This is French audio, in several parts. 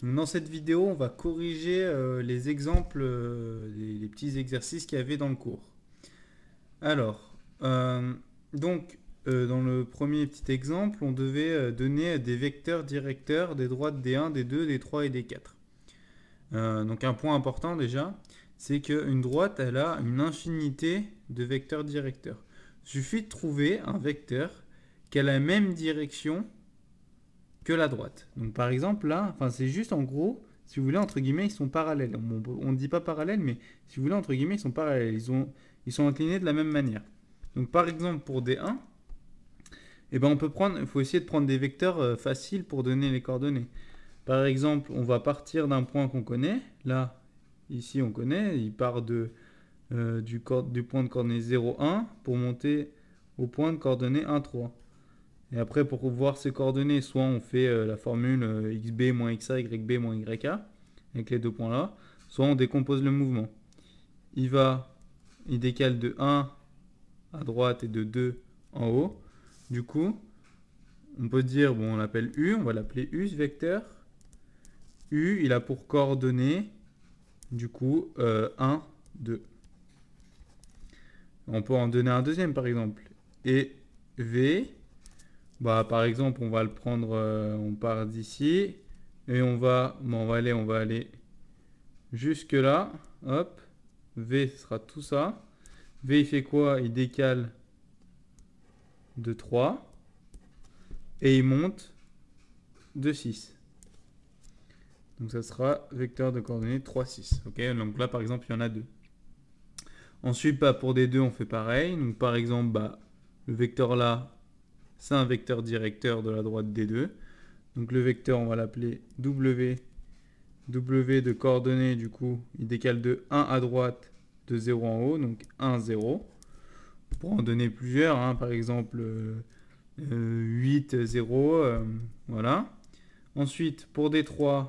Donc, dans cette vidéo, on va corriger les exemples, les petits exercices qu'il y avait dans le cours. Alors, donc, dans le premier petit exemple, on devait donner des vecteurs directeurs des droites D1, D2, D3 et D4. Donc, un point important déjà, c'est qu'une droite, elle a une infinité de vecteurs directeurs. Il suffit de trouver un vecteur qui a la même direction que la droite. Donc par exemple là, enfin c'est juste en gros, si vous voulez entre guillemets, ils sont parallèles. On ne dit pas parallèles, mais si vous voulez entre guillemets, ils sont parallèles. Ils sont inclinés de la même manière. Donc par exemple pour D1, eh ben on peut prendre, il faut essayer de prendre des vecteurs faciles pour donner les coordonnées. Par exemple, on va partir d'un point qu'on connaît. Là, ici on connaît, il part du point de coordonnées 0, 1 pour monter au point de coordonnées 1, 3. Et après, pour voir ces coordonnées, soit on fait la formule xb moins xa, yb moins yk, avec les deux points là, soit on décompose le mouvement. Il décale de 1 à droite et de 2 en haut. Du coup, on peut dire, bon, on l'appelle U, on va l'appeler U ce vecteur. U, il a pour coordonnées, du coup, 1, 2. On peut en donner un deuxième, par exemple. Et V, bah, par exemple, on va le prendre, on part d'ici, et on va aller jusque là, hop, V ce sera tout ça. V il fait quoi? Il décale de 3, et il monte de 6. Donc ça sera vecteur de coordonnées 3, 6. Ok, donc là par exemple il y en a deux. Ensuite, bah, pour des deux on fait pareil. Donc par exemple, bah, le vecteur là, c'est un vecteur directeur de la droite des deux. Donc le vecteur on va l'appeler W. W de coordonnées, du coup, il décale de 1 à droite, de 0 en haut, donc 1, 0. On pourra en donner plusieurs, hein, par exemple 8, 0, voilà. Ensuite, pour D3,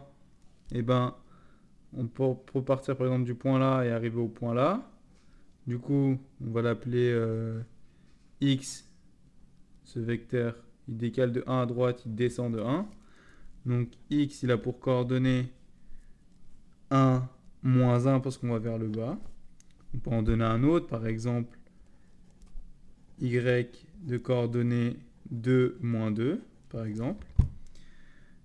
eh ben, on peut partir par exemple du point là et arriver au point là. Du coup, on va l'appeler X, ce vecteur, il décale de 1 à droite, il descend de 1. Donc X, il a pour coordonnées 1, moins 1 parce qu'on va vers le bas. On peut en donner un autre, par exemple y de coordonnées 2, moins 2, par exemple.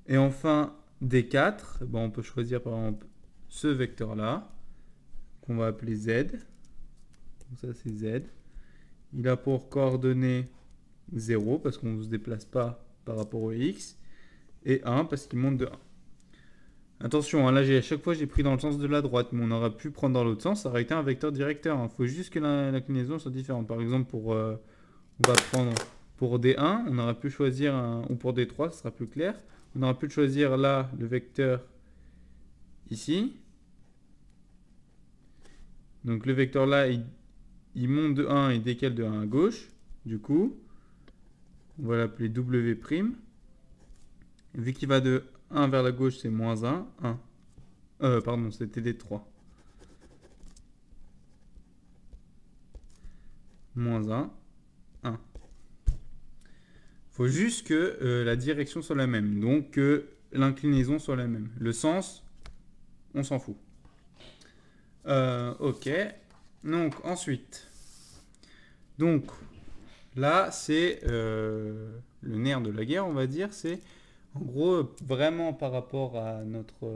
Et enfin, D4, ben on peut choisir par exemple ce vecteur-là, qu'on va appeler Z. Donc ça c'est Z. Il a pour coordonnées 0, parce qu'on ne se déplace pas par rapport au X, et 1, parce qu'il monte de 1. Attention, hein, là à chaque fois j'ai pris dans le sens de la droite, mais on aurait pu prendre dans l'autre sens, ça aurait été un vecteur directeur. Il faut juste que l'inclinaison soit différente. Par exemple, on va prendre pour D1, on aurait pu choisir ou pour D3, ce sera plus clair. On aurait pu choisir là le vecteur ici. Donc le vecteur là, il monte de 1 et décale de 1 à gauche. Du coup, on va l'appeler W'. Vu qu'il va de 1 vers la gauche, c'est moins 1. 1. Pardon, c'était D3. Moins 1. 1. Faut juste que la direction soit la même. Donc que l'inclinaison soit la même. Le sens, on s'en fout. Ok. Donc ensuite. Donc là, c'est le nerf de la guerre, on va dire. C'est en gros, vraiment par rapport à notre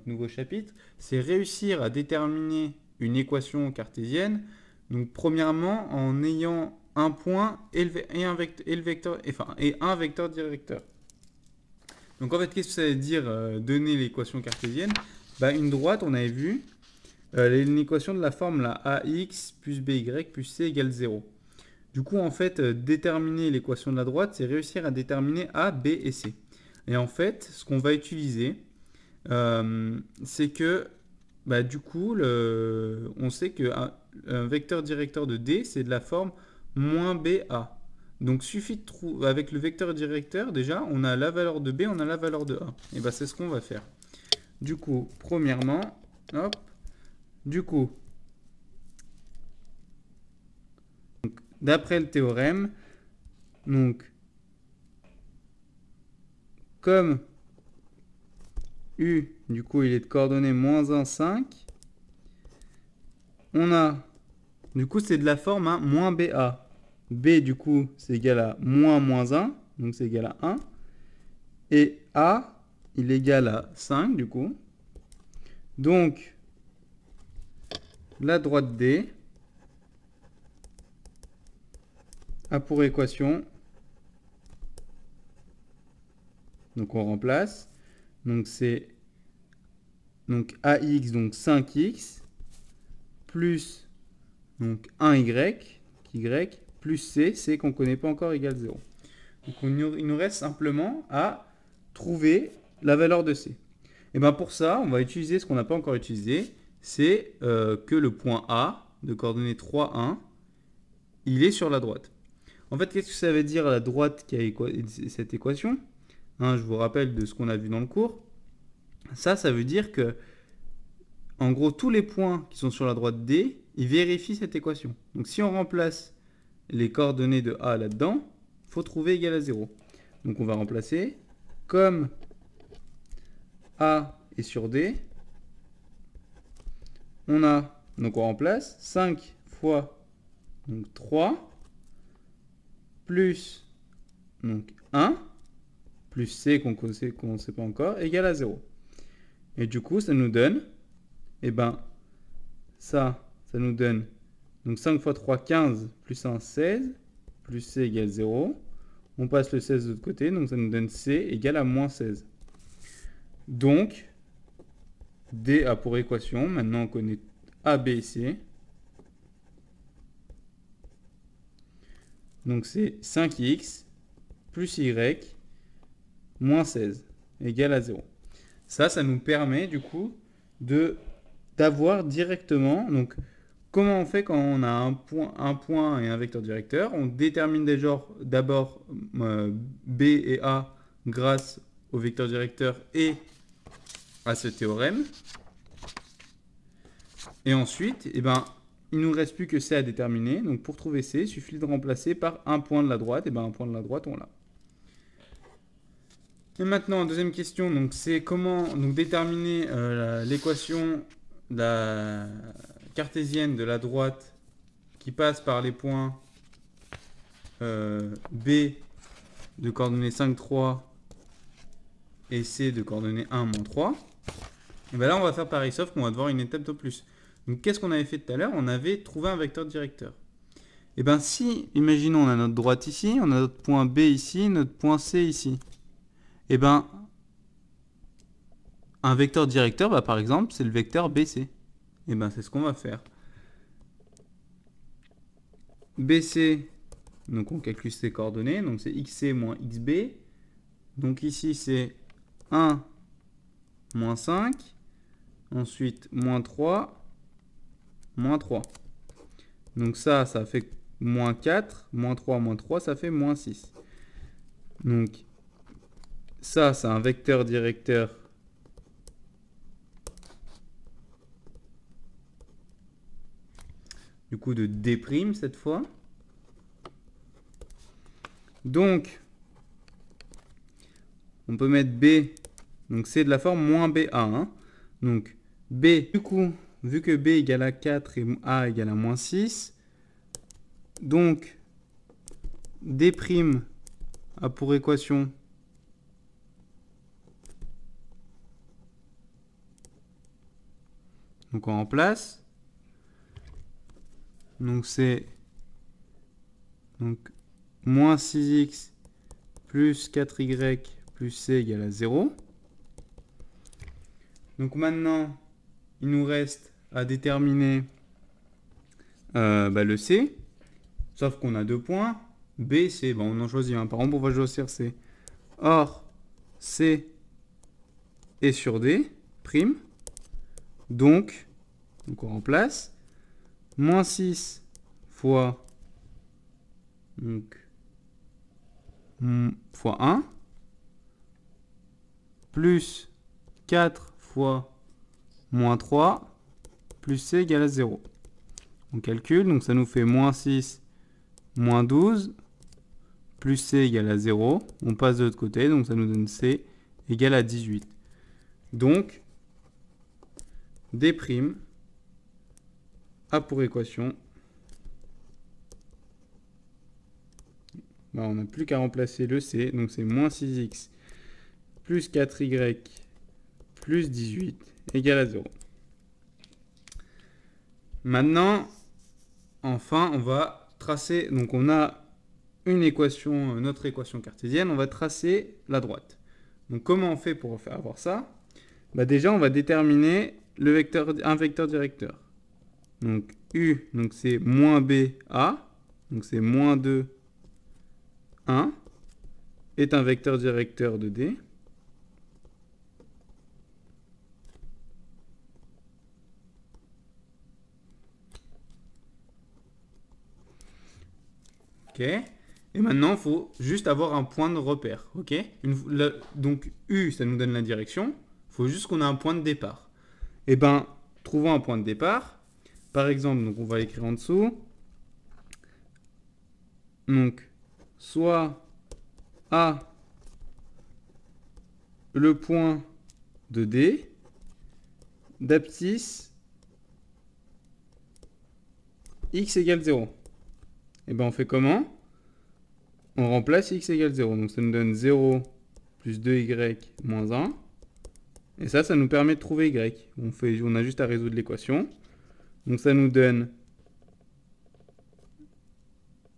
nouveau chapitre, c'est réussir à déterminer une équation cartésienne. Donc premièrement, en ayant un point et un vecteur directeur. Donc en fait, qu'est-ce que ça veut dire donner l'équation cartésienne? Bah, une droite, on avait vu, une équation de la forme là, ax plus by plus c égale 0. Du coup, en fait, déterminer l'équation de la droite, c'est réussir à déterminer a, b et c. Et en fait, ce qu'on va utiliser, c'est que, bah, du coup, on sait qu'un un vecteur directeur de D, c'est de la forme moins BA. Donc, suffit de trouver, avec le vecteur directeur, déjà, on a la valeur de B, on a la valeur de A. Et bah, c'est ce qu'on va faire. Du coup, premièrement, hop, du coup, d'après le théorème, donc, comme U, du coup, il est de coordonnées moins 1, 5. On a, du coup, c'est de la forme hein, moins BA. B, du coup, c'est égal à moins 1, donc c'est égal à 1. Et A, il est égal à 5, du coup. Donc, la droite D a pour équation, donc on remplace, donc c'est donc AX, donc 5X, plus donc 1Y, Y, plus C qu'on ne connaît pas encore, égale 0. Donc il nous reste simplement à trouver la valeur de C. Et bien pour ça, on va utiliser ce qu'on n'a pas encore utilisé, c'est que le point A, de coordonnées 3, 1, il est sur la droite. En fait, qu'est-ce que ça veut dire la droite qui a cette équation hein, je vous rappelle de ce qu'on a vu dans le cours. Ça veut dire que, en gros, tous les points qui sont sur la droite D, ils vérifient cette équation. Donc si on remplace les coordonnées de A là-dedans, il faut trouver égal à 0. Donc on va remplacer, comme A est sur D, on a, donc on remplace 5 fois donc 3, plus donc 1, plus C qu'on ne sait pas encore, égale à 0. Et du coup, ça nous donne, eh ben, ça nous donne, donc 5 fois 3, 15, plus 1, 16, plus C égale 0. On passe le 16 de l'autre côté, donc ça nous donne C égale à moins 16. Donc, D a pour équation, maintenant on connaît A, B et C. Donc c'est 5x plus y moins 16 égale à 0. Ça nous permet du coup d'avoir directement, donc comment on fait quand on a un point et un vecteur directeur? On détermine d'abord B et A grâce au vecteur directeur et à ce théorème. Et ensuite, eh ben, il ne nous reste plus que C à déterminer. Donc pour trouver C, il suffit de remplacer par un point de la droite. Et bien un point de la droite, on l'a. Et maintenant, deuxième question, donc c'est comment donc, déterminer l'équation cartésienne de la droite qui passe par les points B de coordonnées 5, 3 et C de coordonnées 1, moins 3. Et bien là, on va faire pareil, sauf qu'on va devoir une étape de plus. Donc qu'est-ce qu'on avait fait tout à l'heure? On avait trouvé un vecteur directeur. Et bien si, imaginons, on a notre droite ici, on a notre point B ici, notre point C ici. Et bien, un vecteur directeur, bah, par exemple, c'est le vecteur BC. Et bien c'est ce qu'on va faire. BC, donc on calcule ses coordonnées, donc c'est XC moins XB. Donc ici c'est 1 moins 5, ensuite moins 3, moins 3. Donc ça fait moins 4, moins 3, ça fait moins 6. Donc ça, c'est un vecteur directeur du coup de D' cette fois. Donc, on peut mettre B, donc c'est de la forme moins BA. Hein. Donc B, du coup, vu que B égale à 4 et A égale à moins 6, donc D' a pour équation donc on remplace. Donc c'est donc moins 6x plus 4y plus c égale à 0. Donc maintenant, il nous reste à déterminer le c. Sauf qu'on a deux points. B, C, bon, on en choisit un. Par exemple, on va choisir C. Or, C est sur D'. Donc on remplace. Moins 6 fois, fois 1. Plus 4 fois moins 3. Plus C égale à 0. On calcule. Donc ça nous fait moins 6, moins 12. Plus C égale à 0. On passe de l'autre côté. Donc ça nous donne C égale à 18. Donc, D' a pour équation, on n'a plus qu'à remplacer le C, donc c'est moins 6x plus 4y plus 18 égale à 0. Maintenant, enfin, on va tracer, donc on a une équation, notre équation cartésienne, on va tracer la droite. Donc comment on fait pour avoir ça? Déjà, on va déterminer un vecteur directeur. Donc U, donc c'est moins BA, donc c'est moins 2, 1, est un vecteur directeur de D. Ok. Et maintenant, il faut juste avoir un point de repère. Ok. Donc U, ça nous donne la direction. Il faut juste qu'on ait un point de départ. Et bien, trouvons un point de départ. Par exemple, donc on va écrire en dessous. Donc, soit A, le point de D, d'abscisse x égale 0. Et bien on fait comment? On remplace x égale 0. Donc ça nous donne 0 plus 2y moins 1. Et ça nous permet de trouver y. On a juste à résoudre l'équation. Donc ça nous donne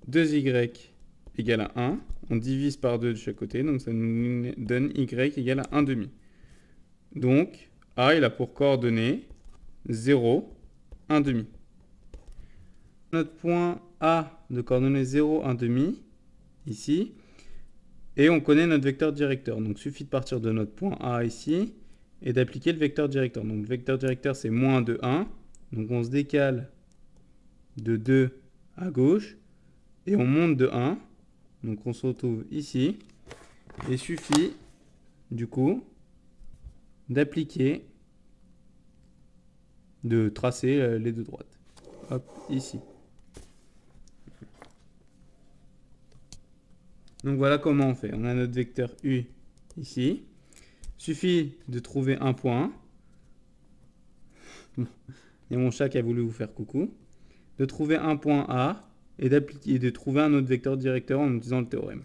2y égale à 1. On divise par 2 de chaque côté. Donc ça nous donne y égale à 1 demi. Donc A, il a pour coordonnées 0, 1 demi. Notre point A de coordonnées 0, 1 demi, ici. Et on connaît notre vecteur directeur. Donc il suffit de partir de notre point A ici et d'appliquer le vecteur directeur. Donc le vecteur directeur, c'est moins 2, 1. Donc on se décale de 2 à gauche et on monte de 1. Donc on se retrouve ici. Et il suffit, du coup, d'appliquer, de tracer les deux droites. Hop, ici. Donc voilà comment on fait. On a notre vecteur U ici. Il suffit de trouver un point. Il y a mon chat qui a voulu vous faire coucou. De trouver un point A et de trouver un autre vecteur directeur en utilisant le théorème.